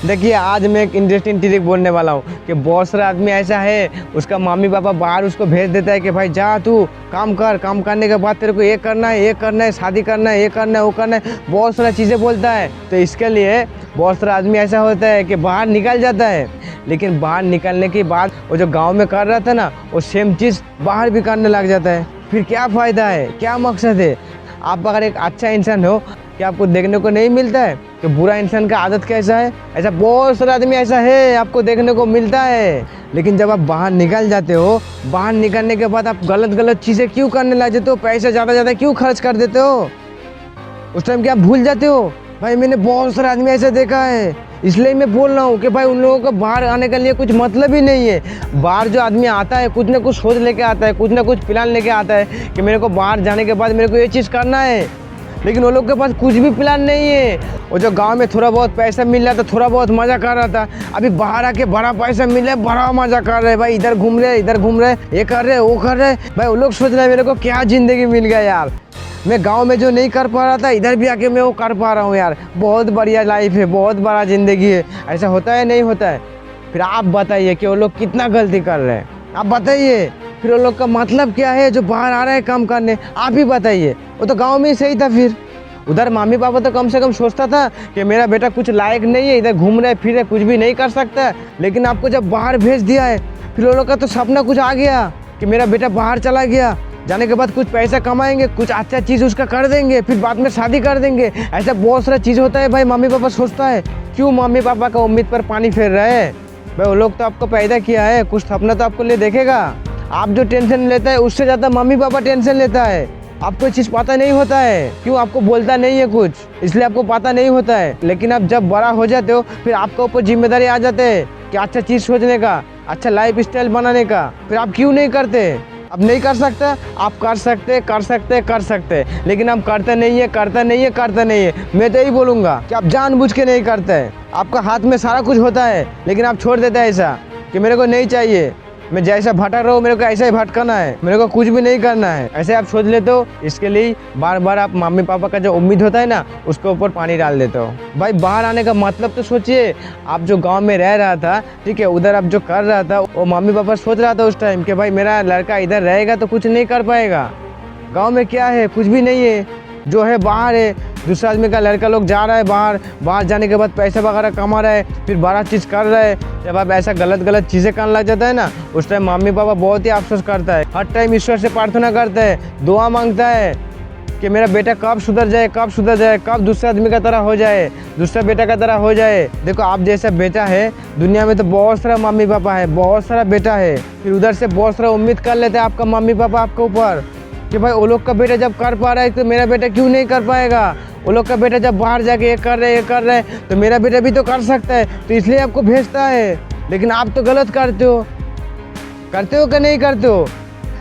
देखिए आज मैं एक इंटरेस्टिंग ट्रिक बोलने वाला हूँ कि बहुत सारा आदमी ऐसा है, उसका मम्मी पापा बाहर उसको भेज देता है कि भाई जा तू काम कर, काम करने के बाद तेरे को ये करना है, ये करना है, शादी करना है, ये करना है, वो करना है, बहुत सारा चीज़ें बोलता है। तो इसके लिए बहुत सारा आदमी ऐसा होता है कि बाहर निकल जाता है, लेकिन बाहर निकलने के बाद वो जो गाँव में कर रहा था ना, वो सेम चीज़ बाहर भी करने लग जाता है। फिर क्या फ़ायदा है, क्या मकसद है? आप अगर एक अच्छा इंसान हो, क्या आपको देखने को नहीं मिलता है कि बुरा इंसान का आदत कैसा है? ऐसा बहुत सारा आदमी ऐसा है आपको देखने को मिलता है। लेकिन जब आप बाहर निकल जाते हो, बाहर निकलने के बाद आप गलत गलत चीज़ें क्यों करने लग जाते हो? पैसे ज़्यादा क्यों खर्च कर देते हो? उस टाइम क्या आप भूल जाते हो? भाई मैंने बहुत सारा आदमी ऐसा देखा है, इसलिए मैं बोल रहा हूँ कि भाई उन लोगों को बाहर आने के लिए कुछ मतलब ही नहीं है। बाहर जो आदमी आता है कुछ ना कुछ सोच लेके आता है, कुछ ना कुछ प्लान लेके आता है कि मेरे को बाहर जाने के बाद मेरे को ये चीज़ करना है, लेकिन वो लोग के पास कुछ भी प्लान नहीं है। वो जो गांव में थोड़ा बहुत पैसा मिल रहा था, थोड़ा बहुत मज़ा कर रहा था, अभी बाहर आके बड़ा पैसा मिल रहा है, बड़ा मज़ा कर रहे हैं भाई, इधर घूम रहे इधर घूम रहे, ये कर रहे वो कर रहे। भाई वो लोग सोच रहे हैं मेरे को क्या ज़िंदगी मिल गया यार, मैं गांव में जो नहीं कर पा रहा था इधर भी आके मैं वो कर पा रहा हूँ यार, बहुत बढ़िया लाइफ है, बहुत बड़ा ज़िंदगी है। ऐसा होता है नहीं होता है? फिर आप बताइए कि वो लोग कितना गलती कर रहे हैं, आप बताइए। फिर वो लोग का मतलब क्या है जो बाहर आ रहे हैं काम करने? आप ही बताइए। वो तो गांव में ही सही था, फिर उधर मम्मी पापा तो कम से कम सोचता था कि मेरा बेटा कुछ लायक नहीं है, इधर घूम रहे फिर रहे, कुछ भी नहीं कर सकता। लेकिन आपको जब बाहर भेज दिया है, फिर वो लोग का तो सपना कुछ आ गया कि मेरा बेटा बाहर चला गया, जाने के बाद कुछ पैसा कमाएंगे, कुछ अच्छा चीज़ उसका कर देंगे, फिर बाद में शादी कर देंगे। ऐसा बहुत सारा चीज़ होता है भाई, मम्मी पापा सोचता है। क्यों मम्मी पापा का उम्मीद पर पानी फेर रहे हैं? भाई वो लोग तो आपको पैदा किया है, कुछ सपना तो आपको ले देखेगा। आप जो टेंशन लेता है उससे ज़्यादा मम्मी पापा टेंशन लेता है। आपको चीज़ पता नहीं होता है, क्यों आपको बोलता नहीं है कुछ, इसलिए आपको पता नहीं होता है। लेकिन आप जब बड़ा हो जाते हो, फिर आपके ऊपर जिम्मेदारी आ जाते हैं कि अच्छा चीज़ सोचने का, अच्छा लाइफ स्टाइल बनाने का। फिर आप क्यों नहीं करते? अब नहीं कर सकते? आप कर सकते कर सकते कर सकते, लेकिन हम करते नहीं है, करते नहीं है, करते नहीं है। मैं तो यही बोलूँगा कि आप जानबूझ के नहीं करते हैं। आपका हाथ में सारा कुछ होता है, लेकिन आप छोड़ देते हैं ऐसा कि मेरे को नहीं चाहिए, मैं जैसा भटक रहा हूँ मेरे को ऐसा ही भटकना है, मेरे को कुछ भी नहीं करना है, ऐसे आप सोच लेते हो। इसके लिए बार बार आप मम्मी पापा का जो उम्मीद होता है ना, उसके ऊपर पानी डाल देते हो। भाई बाहर आने का मतलब तो सोचिए। आप जो गांव में रह रहा था, ठीक है, उधर आप जो कर रहा था, वो मम्मी पापा सोच रहा था उस टाइम कि भाई मेरा लड़का इधर रहेगा तो कुछ नहीं कर पाएगा। गाँव में क्या है? कुछ भी नहीं है, जो है बाहर है। दूसरा आदमी का लड़का लोग जा रहा है बाहर, बाहर जाने के बाद पैसा वगैरह कमा रहा है, फिर बड़ा चीज़ कर रहा है। जब आप ऐसा गलत चीज़ें करने लग जाता है ना, उस टाइम मम्मी पापा बहुत ही अफसोस करता है। हर टाइम ईश्वर से प्रार्थना करता है, दुआ मांगता है कि मेरा बेटा कब सुधर जाए, कब सुधर जाए, कब दूसरे आदमी का तरह हो जाए, दूसरा बेटा का तरह हो जाए। देखो आप जैसा बेटा है दुनिया में तो बहुत सारा मम्मी पापा है, बहुत सारा बेटा है। फिर उधर से बहुत सारा उम्मीद कर लेते हैं आपका मम्मी पापा आपके ऊपर कि भाई वो लोग का बेटा जब कर पा रहा है तो मेरा बेटा क्यों नहीं कर पाएगा। वो लोग का बेटा जब बाहर जाके ये कर रहे हैं तो मेरा बेटा भी तो कर सकता है, तो इसलिए आपको भेजता है। लेकिन आप तो गलत करते हो कि नहीं करते हो?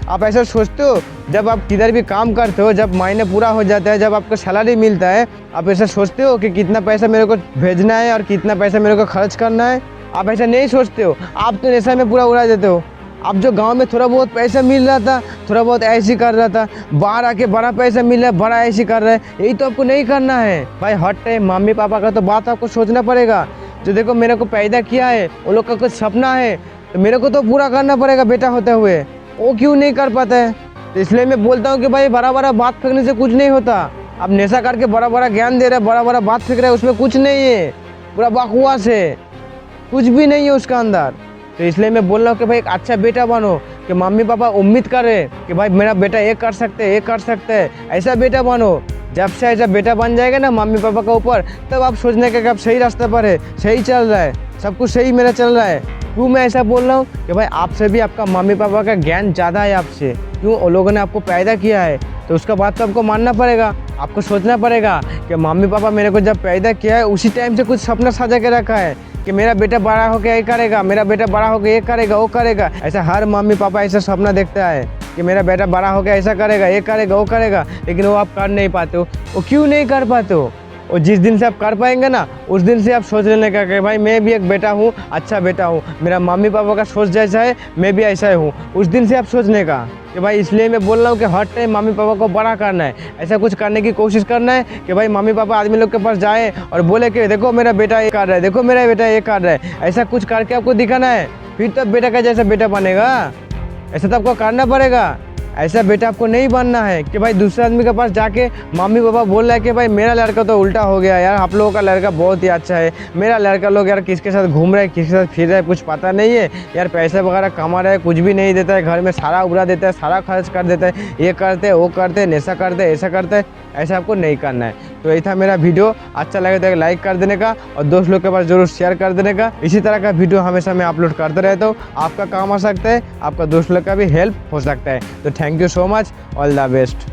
आप ऐसा सोचते हो जब आप किधर भी काम करते हो, जब महीने पूरा हो जाता है, जब आपको सैलरी मिलता है, आप ऐसा सोचते हो कि कितना पैसा मेरे को भेजना है और कितना पैसा मेरे को खर्च करना है? आप ऐसा नहीं सोचते हो, आप तो नशा में पूरा उड़ा देते हो। अब जो गांव में थोड़ा बहुत पैसा मिल रहा था, थोड़ा बहुत ऐसी कर रहा था, बाहर आके बड़ा पैसा मिल रहा है, बड़ा ऐसी कर रहा है। यही तो आपको नहीं करना है भाई। हर टाइम मम्मी पापा का तो बात आपको सोचना पड़ेगा। जो देखो मेरे को पैदा किया है, वो लोग का कुछ सपना है तो मेरे को तो पूरा करना पड़ेगा बेटा होते हुए। वो क्यों नहीं कर पाता है? तो इसलिए मैं बोलता हूँ कि भाई बड़ा बड़ा बात फेंकने से कुछ नहीं होता। अब नशा करके बड़ा बड़ा ज्ञान दे रहा है, बड़ा बड़ा बात फेंक रहा है, उसमें कुछ नहीं है, पूरा बकवास है, कुछ भी नहीं है उसका अंदर। तो इसलिए मैं बोल रहा हूँ कि भाई एक अच्छा बेटा बनो, कि मम्मी पापा उम्मीद करे कि भाई मेरा बेटा ये कर सकते हैं, ये कर सकते हैं, ऐसा बेटा बनो। जब से ऐसा बेटा बन जाएगा ना मम्मी पापा के ऊपर, तब आप सोचने का कि आप सही रास्ते पर है, सही चल रहा है, सब कुछ सही मेरा चल रहा है। क्यों मैं ऐसा बोल रहा हूँ कि भाई आपसे भी आपका मम्मी पापा का ज्ञान ज़्यादा है आपसे। क्यों? वो लोगों ने आपको पैदा किया है, तो उसका बात तो आपको मानना पड़ेगा। आपको सोचना पड़ेगा कि मम्मी पापा मेरे को जब पैदा किया है उसी टाइम से कुछ सपना सजा के रखा है कि मेरा बेटा बड़ा होकर ये करेगा, मेरा बेटा बड़ा होकर ये करेगा, वो करेगा। ऐसा हर मम्मी पापा ऐसा सपना देखता है कि मेरा बेटा बड़ा होकर ऐसा करेगा, ये करेगा, वो करेगा, लेकिन वो आप कर नहीं पाते हो। वो क्यों नहीं कर पाते हो? और जिस दिन से आप कर पाएंगे ना, उस दिन से आप सोच लेने का कि भाई मैं भी एक बेटा हूँ, अच्छा बेटा हूँ, मेरा मम्मी पापा का सोच जैसा है मैं भी ऐसा ही हूँ। उस दिन से आप सोचने का कि भाई, इसलिए मैं बोल रहा हूँ कि हर टाइम मम्मी पापा को बड़ा करना है, ऐसा कुछ करने की कोशिश करना है कि भाई मम्मी पापा आदमी लोग के पास जाए और बोले कि देखो मेरा बेटा ये कर रहा है, देखो मेरा बेटा ये कर रहा है। ऐसा कुछ करके आपको दिखाना है, फिर तो बेटा का जैसा बेटा बनेगा। ऐसा तो आपको करना पड़ेगा। ऐसा बेटा आपको नहीं बनना है कि भाई दूसरे आदमी के पास जाके मम्मी पापा बोल रहा है कि भाई मेरा लड़का तो उल्टा हो गया यार, आप लोगों का लड़का बहुत ही अच्छा है, मेरा लड़का लोग यार किसके साथ घूम रहा है, किसके साथ फिर रहा है, कुछ पता नहीं है यार, पैसे वगैरह कमा रहा है, कुछ भी नहीं देता है, घर में सारा उड़ा देता है, सारा खर्च कर देता है, ये करते वो करते, नशा करते, ऐसा करते है। ऐसा आपको नहीं करना है। तो यही था मेरा वीडियो, अच्छा लगे तो लाइक कर देने का और दोस्त लोग के पास जरूर शेयर कर देने का। इसी तरह का वीडियो हमेशा मैं अपलोड करते रहता हूँ, आपका काम आ सकता है, आपका दोस्त लोग का भी हेल्प हो सकता है। तो thank you so much, all the best.